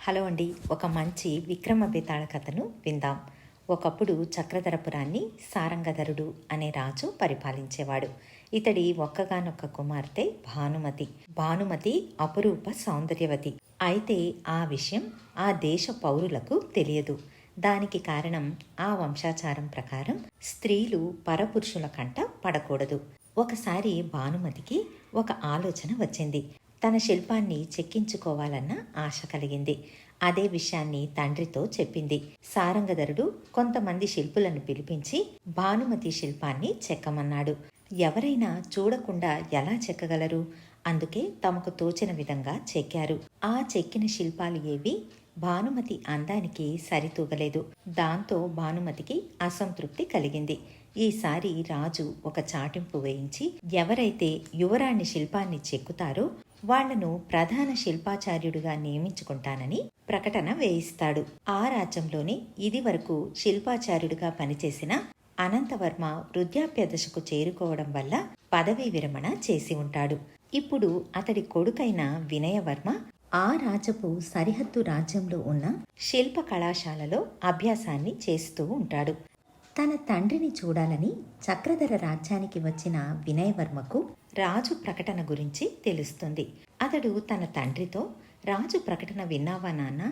Hello అండి. ఒక మంచి విక్రమ బేతాళ కథను విందాం. ఒకప్పుడు చక్రధరపురాన్ని సారంగధరుడు అనే రాజు పరిపాలించేవాడు. ఇతడి ఒక్కగానొక్క కుమార్తె భానుమతి. భానుమతి అపురూప సౌందర్యవతి. అయితే ఆ విషయం ఆ దేశ పౌరులకు తెలియదు. దానికి కారణం ఆ వంశాచారం ప్రకారం స్త్రీలు పరపురుషుల కంట పడకూడదు. ఒకసారి భానుమతికి ఒక ఆలోచన వచ్చింది. తన శిల్పాన్ని చెక్కించుకోవాలన్న ఆశ కలిగింది. అదే విషయాన్ని తండ్రితో చెప్పింది. సారంగధరుడు కొంతమంది శిల్పులను పిలిపించి భానుమతి శిల్పాన్ని చెక్కమన్నాడు. ఎవరైనా చూడకుండా ఎలా చెక్కగలరు? అందుకే తమకు తోచిన విధంగా చెక్కారు. ఆ చెక్కిన శిల్పాలు ఏవి భానుమతి అందానికి సరితూగలేదు. దాంతో భానుమతికి అసంతృప్తి కలిగింది. ఈసారి రాజు ఒక చాటింపు వేయించి ఎవరైతే యువరాణి శిల్పాన్ని చెక్కుతారో వాళ్లను ప్రధాన శిల్పాచార్యుడిగా నియమించుకుంటానని ప్రకటన వేయిస్తాడు. ఆ రాజ్యంలోనే ఇది వరకు శిల్పాచార్యుడిగా పనిచేసిన అనంతవర్మ వృద్ధాప్య దశకు చేరుకోవడం వల్ల పదవీ విరమణ చేసి ఉంటాడు. ఇప్పుడు అతడి కొడుకైన వినయవర్మ ఆ రాజపు సరిహద్దు రాజ్యంలో ఉన్న శిల్ప కళాశాలలో అభ్యాసాన్ని చేస్తూ ఉంటాడు. తన తండ్రిని చూడాలని చక్రధర రాజ్యానికి వచ్చిన వినయవర్మకు రాజు ప్రకటన గురించి తెలుస్తుంది. అతడు తన తండ్రితో, రాజు ప్రకటన విన్నావా నాన్న?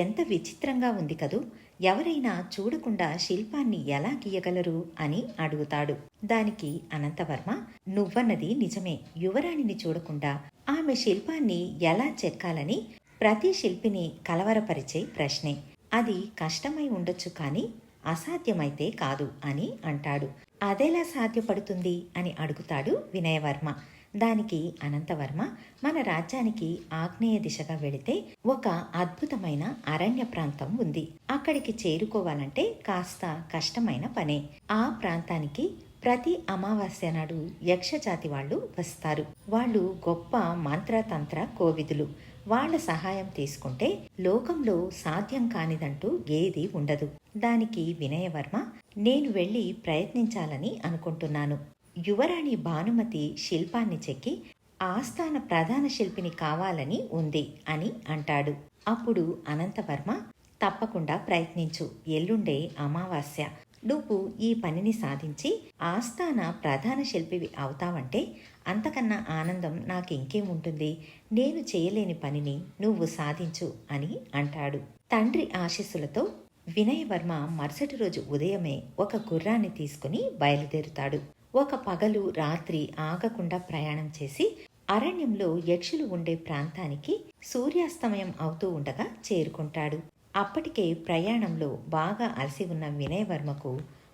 ఎంత విచిత్రంగా ఉంది కదూ! ఎవరైనా చూడకుండా శిల్పాన్ని ఎలా గీయగలరు అని అడుగుతాడు. దానికి అనంతవర్మ, నువ్వన్నది నిజమే. యువరాణిని చూడకుండా ఆమె శిల్పాన్ని ఎలా చెక్కాలని ప్రతి శిల్పిని కలవరపరిచే ప్రశ్నే. అది కష్టమై ఉండొచ్చు, కానీ అసాధ్యమైతే కాదు అని అంటాడు. అదెలా సాధ్యపడుతుంది అని అడుగుతాడు వినయవర్మ. దానికి అనంతవర్మ, మన రాజ్యానికి ఆగ్నేయ దిశగా వెళితే ఒక అద్భుతమైన అరణ్య ప్రాంతం ఉంది. అక్కడికి చేరుకోవాలంటే కాస్త కష్టమైన పనే. ఆ ప్రాంతానికి ప్రతి అమావాస్య నాడు యక్షజాతి వాళ్ళు వస్తారు. వాళ్ళు గొప్ప మంత్రతంత్ర కోవిదులు. వాళ్ల సహాయం తీసుకుంటే లోకంలో సాధ్యం కానిదంటూ ఏదీ ఉండదు. దానికి వినయవర్మ, నేను వెళ్ళి ప్రయత్నించాలని అనుకుంటున్నాను. యువరాణి భానుమతి శిల్పాన్ని చెక్కి ఆస్థాన ప్రధాన శిల్పిని కావాలని ఉంది అని అంటాడు. అప్పుడు అనంతవర్మ, తప్పకుండా ప్రయత్నించు. ఎల్లుండే అమావాస్య. నువ్వు ఈ పనిని సాధించి ఆస్థాన ప్రధాన శిల్పివి అవుతావంటే అంతకన్నా ఆనందం నాకింకేముంటుంది? నేను చేయలేని పనిని నువ్వు సాధించు అని అంటాడు. తండ్రి ఆశీస్సులతో వినయవర్మ మరుసటి రోజు ఉదయమే ఒక గుర్రాన్ని తీసుకుని బయలుదేరుతాడు. ఒక పగలు రాత్రి ఆగకుండా ప్రయాణం చేసి అరణ్యంలో యక్షులు ఉండే ప్రాంతానికి సూర్యాస్తమయం అవుతూ ఉండగా చేరుకుంటాడు. అప్పటికే ప్రయాణంలో బాగా అలసి ఉన్న వినయవర్మకు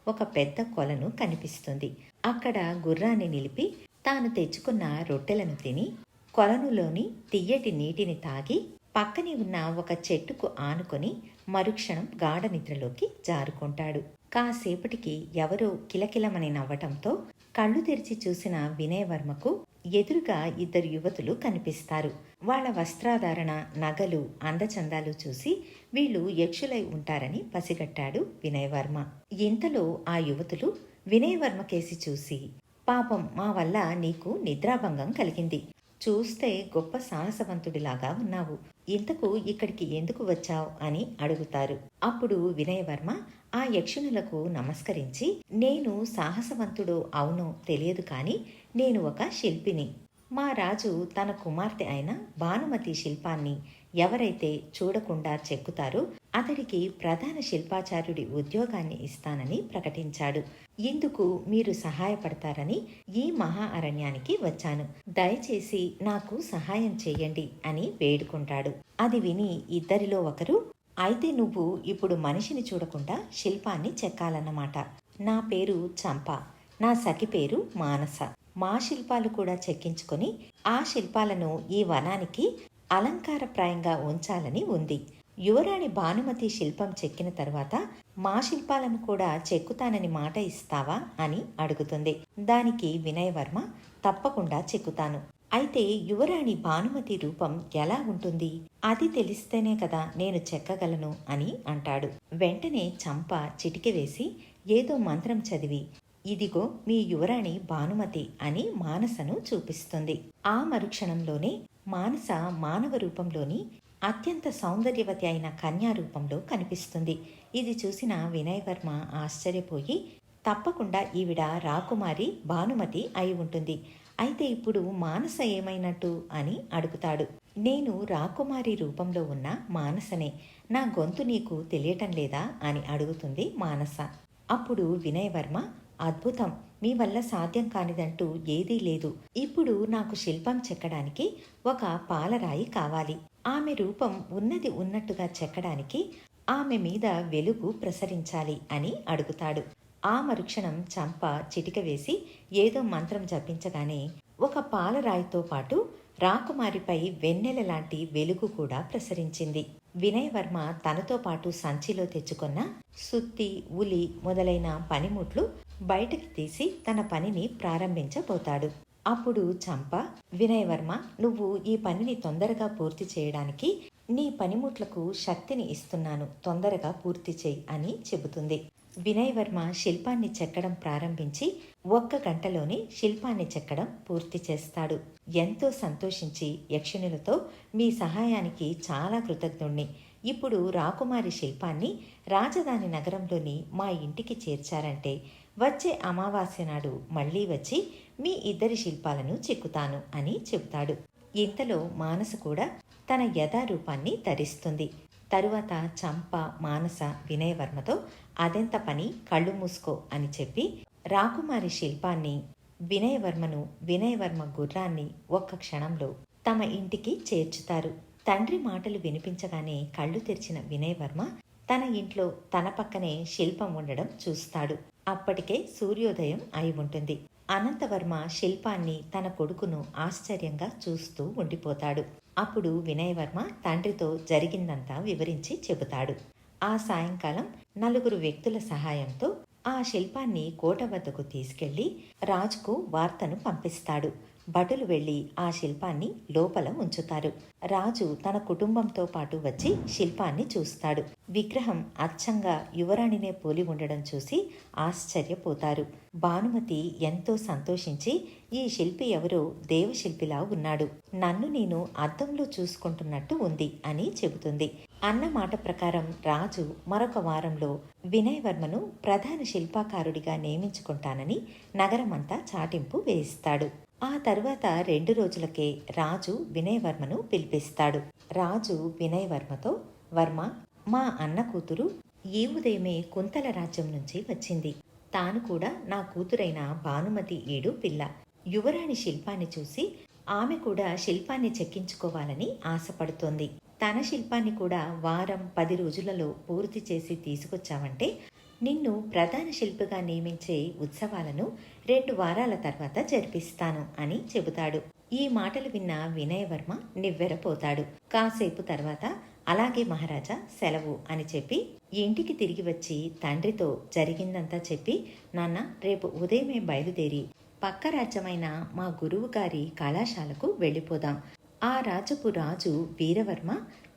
ఒక పెద్ద కొలను కనిపిస్తుంది. అక్కడ గుర్రాన్ని నిలిపి తాను తెచ్చుకున్న రొట్టెలను తిని కొలనులోని తియ్యటి నీటిని తాగి పక్కనే ఉన్న ఒక చెట్టుకు ఆనుకొని మరుక్షణం గాఢ నిద్రలోకి జారుకుంటాడు. కాసేపటికి ఎవరో కిలకిలమని నవ్వటంతో కళ్ళు తెరిచి చూసిన వినయవర్మకు ఎదురుగా ఇద్దరు యువతులు కనిపిస్తారు. వాళ్ళ వస్త్రాధారణ, నగలు, అందచందాలు చూసి వీళ్ళు యక్షులై ఉంటారని పసిగట్టాడు వినయవర్మ. ఇంతలో ఆ యువతులు వినయవర్మ కేసి చూసి, పాపం, మా వల్ల నీకు నిద్రాభంగం కలిగింది. చూస్తే గొప్ప సాహసవంతుడిలాగా ఉన్నావు. ఇంతకు ఇక్కడికి ఎందుకు వచ్చావు అని అడుగుతారు. అప్పుడు వినయవర్మ ఆ యక్షునులకు నమస్కరించి, నేను సాహసవంతుడో అవునో తెలియదు, కానీ నేను ఒక శిల్పిని. మా రాజు తన కుమార్తె అయిన భానుమతి శిల్పాన్ని ఎవరైతే చూడకుండా చెక్కుతారో అతడికి ప్రధాన శిల్పాచార్యుడి ఉద్యోగాన్ని ఇస్తానని ప్రకటించాడు. ఇందుకు మీరు సహాయపడతారని ఈ మహా అరణ్యానికి వచ్చాను. దయచేసి నాకు సహాయం చెయ్యండి అని వేడుకుంటాడు. అది విని ఇద్దరిలో ఒకరు, అయితే నువ్వు ఇప్పుడు మనిషిని చూడకుండా శిల్పాన్ని చెక్కాలన్నమాట. నా పేరు చంప, నా సఖి పేరు మానస. మా శిల్పాలు కూడా చెక్కించుకొని ఆ శిల్పాలను ఈ వనానికి అలంకారప్రాయంగా ఉంచాలని ఉంది. యువరాణి భానుమతి శిల్పం చెక్కిన తర్వాత మా శిల్పాలను కూడా చెక్కుతానని మాట ఇస్తావా అని అడుగుతుంది. దానికి వినయవర్మ, తప్పకుండా చెక్కుతాను. అయితే యువరాణి భానుమతి రూపం ఎలా ఉంటుంది? అది తెలిస్తేనే కదా నేను చెక్కగలను అని అంటాడు. వెంటనే చంప చిటికె వేసి ఏదో మంత్రం చదివి, ఇదిగో మీ యువరాణి భానుమతి అని మానసను చూపిస్తుంది. ఆ మరుక్షణంలోనే మానస మానవ రూపంలోని అత్యంత సౌందర్యవతి అయిన కన్యా రూపంలో కనిపిస్తుంది. ఇది చూసిన వినయవర్మ ఆశ్చర్యపోయి, తప్పకుండా ఈవిడ రాకుమారి భానుమతి అయి ఉంటుంది. అయితే ఇప్పుడు మానస ఏమైనట్టు అని అడుగుతాడు. నేను రాకుమారి రూపంలో ఉన్న మానసనే, నా గొంతు నీకు తెలియటం లేదా అని అడుగుతుంది మానస. అప్పుడు వినయవర్మ, అద్భుతం, మీ వల్ల సాధ్యం కానిదంటూ ఏదీ లేదు. ఇప్పుడు నాకు శిల్పం చెక్కడానికి ఒక పాలరాయి కావాలి. ఆమె రూపం ఉన్నది ఉన్నట్టుగా చెక్కడానికి ఆమె మీద వెలుగు ప్రసరించాలి అని అడుగుతాడు. ఆ మరుక్షణం చంప చిటిక వేసి ఏదో మంత్రం జపించగానే ఒక పాలరాయితో పాటు రాకుమారిపై వెన్నెల లాంటి వెలుగు కూడా ప్రసరించింది. వినయవర్మ తనతో పాటు సంచిలో తెచ్చుకున్న సుత్తి, ఉలి మొదలైన పనిముట్లు బయటకి తీసి తన పనిని ప్రారంభించబోతాడు. అప్పుడు చంప, వినయవర్మ, నువ్వు ఈ పనిని తొందరగా పూర్తి చేయడానికి నీ పనిముట్లకు శక్తిని ఇస్తున్నాను, తొందరగా పూర్తి చేయి అని చెబుతుంది. వినయవర్మ శిల్పాన్ని చెక్కడం ప్రారంభించి 1 గంటలోనే శిల్పాన్ని చెక్కడం పూర్తి చేస్తాడు. ఎంతో సంతోషించి యక్షిణులతో, మీ సహాయానికి చాలా కృతజ్ఞుణ్ణి. ఇప్పుడు రాకుమారి శిల్పాన్ని రాజధాని నగరంలోని మా ఇంటికి చేర్చారంటే వచ్చే అమావాస్య నాడు మళ్ళీ వచ్చి మీ ఇద్దరి శిల్పాలను చెక్కుతాను అని చెబుతాడు. ఇంతలో మానస కూడా తన యథారూపాన్ని ధరిస్తుంది. తరువాత చంప, మానస వినయవర్మతో, అదెంత పని, కళ్ళు మూసుకో అని చెప్పి రాకుమారి శిల్పాన్ని, వినయవర్మ గుర్రాన్ని 1 క్షణంలో తమ ఇంటికి చేర్చుతారు. తండ్రి మాటలు వినిపించగానే కళ్ళు తెరిచిన వినయవర్మ తన ఇంట్లో తన పక్కనే శిల్పం ఉండడం చూస్తాడు. అప్పటికే సూర్యోదయం అయి ఉంటుంది. అనంతవర్మ శిల్పాన్ని, తన కొడుకును ఆశ్చర్యంగా చూస్తూ ఉండిపోతాడు. అప్పుడు వినయవర్మ తండ్రితో జరిగిందంతా వివరించి చెబుతాడు. ఆ సాయంకాలం 4 వ్యక్తుల సహాయంతో ఆ శిల్పాన్ని కోట వద్దకు తీసుకెళ్లి రాజుకు వార్తను పంపిస్తాడు. భటులు వెళ్లి ఆ శిల్పాన్ని లోపల ఉంచుతారు. రాజు తన కుటుంబంతో పాటు వచ్చి శిల్పాన్ని చూస్తాడు. విగ్రహం అచ్చంగా యువరాణినే పోలి ఉండడం చూసి ఆశ్చర్యపోతారు. భానుమతి ఎంతో సంతోషించి, ఈ శిల్పి ఎవరో దేవశిల్పిలా ఉన్నాడు, నన్ను నేను అద్దంలో చూసుకుంటున్నట్టు ఉంది అని చెబుతుంది. అన్న మాట ప్రకారం రాజు మరొక వారంలో వినయవర్మను ప్రధాన శిల్పాకారుడిగా నియమించుకుంటానని నగరమంతా చాటింపు వేయిస్తాడు. ఆ తరువాత 2 రోజులకే రాజు వినయవర్మను పిలిపిస్తాడు. రాజు వినయవర్మతో, వర్మ, మా అన్న కూతురు ఈ ఉదయమే కుంతల రాజ్యం నుంచి వచ్చింది. తాను కూడా నా కూతురైన భానుమతి ఏడు పిల్ల. యువరాణి శిల్పాన్ని చూసి ఆమె కూడా శిల్పాన్ని చెక్కించుకోవాలని ఆశపడుతోంది. తన శిల్పాన్ని కూడా వారం 10 రోజులలో పూర్తి చేసి తీసుకొచ్చావంటే నిన్ను ప్రధాన శిల్పిగా నియమించే ఉత్సవాలను 2 వారాల తర్వాత జరిపిస్తాను అని చెబుతాడు. ఈ మాటలు విన్న వినయవర్మ నివ్వెరపోతాడు. కాసేపు తర్వాత, అలాగే మహారాజా, సెలవు అని చెప్పి ఇంటికి తిరిగి వచ్చి తండ్రితో జరిగిందంతా చెప్పి, నాన్న, రేపు ఉదయమే బయలుదేరి పక్క రాజ్యమైన మా గురువు గారి కళాశాలకు వెళ్ళిపోదాం. ఆ రాజుకు రాజు వీరవర్మ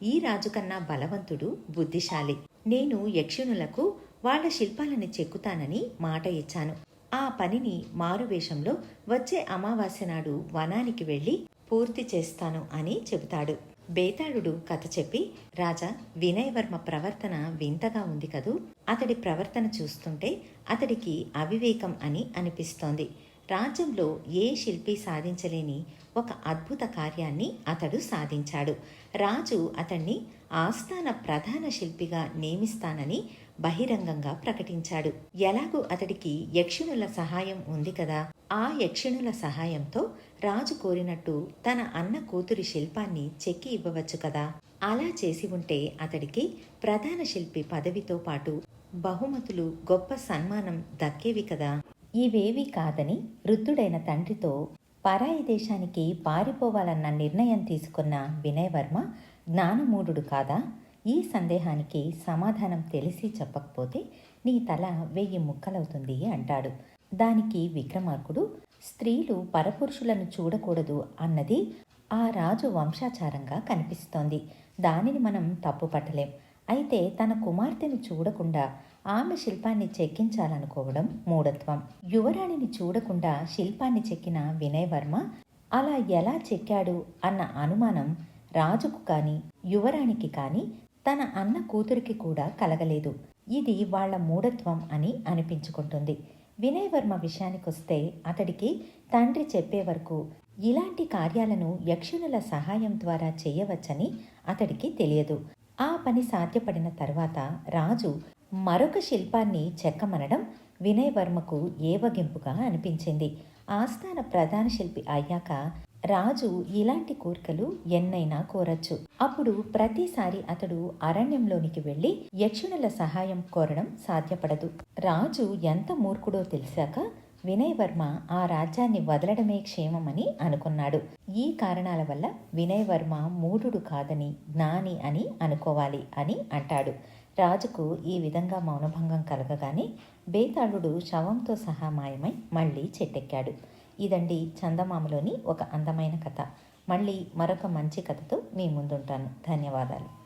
ఈ రాజు కన్నా బలవంతుడు, బుద్ధిశాలి. నేను యక్షునులకు వాళ్ళ శిల్పాలని చెక్కుతానని మాట ఇచ్చాను. ఆ పనిని మారువేషంలో వచ్చే అమావాస్య నాడు వనానికి వెళ్ళి పూర్తి చేస్తాను అని చెబుతాడు. బేతాళుడు కథ చెప్పి, రాజా, వినయవర్మ ప్రవర్తన వింతగా ఉంది కదూ. అతడి ప్రవర్తన చూస్తుంటే అతడికి అవివేకం అని అనిపిస్తోంది. రాజ్యంలో ఏ శిల్పి సాధించలేని ఒక అద్భుత కార్యాన్ని అతడు సాధించాడు. రాజు అతన్ని ఆస్థాన ప్రధాన శిల్పిగా నియమిస్తానని బహిరంగంగా ప్రకటించాడు. ఎలాగూ అతడికి యక్షిణుల సహాయం ఉంది కదా, ఆ యక్షిణుల సహాయంతో రాజు కోరినట్టు తన అన్న కూతురి శిల్పాన్ని చెక్కి ఇవ్వవచ్చు కదా. అలా చేసి ఉంటే అతడికి ప్రధాన శిల్పి పదవితో పాటు బహుమతులు, గొప్ప సన్మానం దక్కేవి కదా. ఇవేవీ కాదని వృద్ధుడైన తండ్రితో పరాయి దేశానికి పారిపోవాలన్న నిర్ణయం తీసుకున్న వినయవర్మ జ్ఞానమూఢుడు కాదా? ఈ సందేహానికి సమాధానం తెలిసి చెప్పకపోతే నీ తల 1000 ముక్కలవుతుంది అంటాడు. దానికి విక్రమార్కుడు, స్త్రీలు పరపురుషులను చూడకూడదు అన్నది ఆ రాజు వంశాచారంగా కనిపిస్తోంది. దానిని మనం తప్పు పట్టలేం. అయితే తన కుమార్తెను చూడకుండా ఆమె శిల్పాన్ని చెక్కించాలనుకోవడం మూఢత్వం. యువరాణిని చూడకుండా శిల్పాన్ని చెక్కిన వినయవర్మ అలా ఎలా చెక్కాడు అన్న అనుమానం రాజుకు కానీ యువరాణికి కానీ తన అన్న కూతురికి కూడా కలగలేదు. ఇది వాళ్ళ మూఢత్వం అని అనిపించుకుంటుంది. వినయ్ వర్మ విషయానికొస్తే అతడికి తండ్రి చెప్పే వరకు ఇలాంటి కార్యాలను యక్షునుల సహాయం ద్వారా చేయవచ్చని అతడికి తెలియదు. ఆ పని సాధ్యపడిన తర్వాత రాజు మరొక శిల్పాన్ని చెక్కమనడం వినయ్ వర్మకు ఏవగింపుగా అనిపించింది. ఆస్థాన ప్రధాన శిల్పి అయ్యాక రాజు ఇలాంటి కోరికలు ఎన్నైనా కోరచ్చు. అప్పుడు ప్రతిసారి అతడు అరణ్యంలోనికి వెళ్లి యక్షునుల సహాయం కోరడం సాధ్యపడదు. రాజు ఎంత మూర్ఖుడో తెలిసాక వినయ్ వర్మ ఆ రాజ్యాన్ని వదలడమే క్షేమమని అనుకున్నాడు. ఈ కారణాల వల్ల వినయ్ వర్మ మూఢుడు కాదని జ్ఞాని అని అనుకోవాలి అని అంటాడు. రాజుకు ఈ విధంగా మౌనభంగం కలగగానే బేతాళుడు శవంతో సహా మాయమై మళ్ళీ చెట్టెక్కాడు. ఇదండి చందమామలోని ఒక అందమైన కథ. మళ్ళీ మరొక మంచి కథతో మీ ముందుంటాను. ధన్యవాదాలు.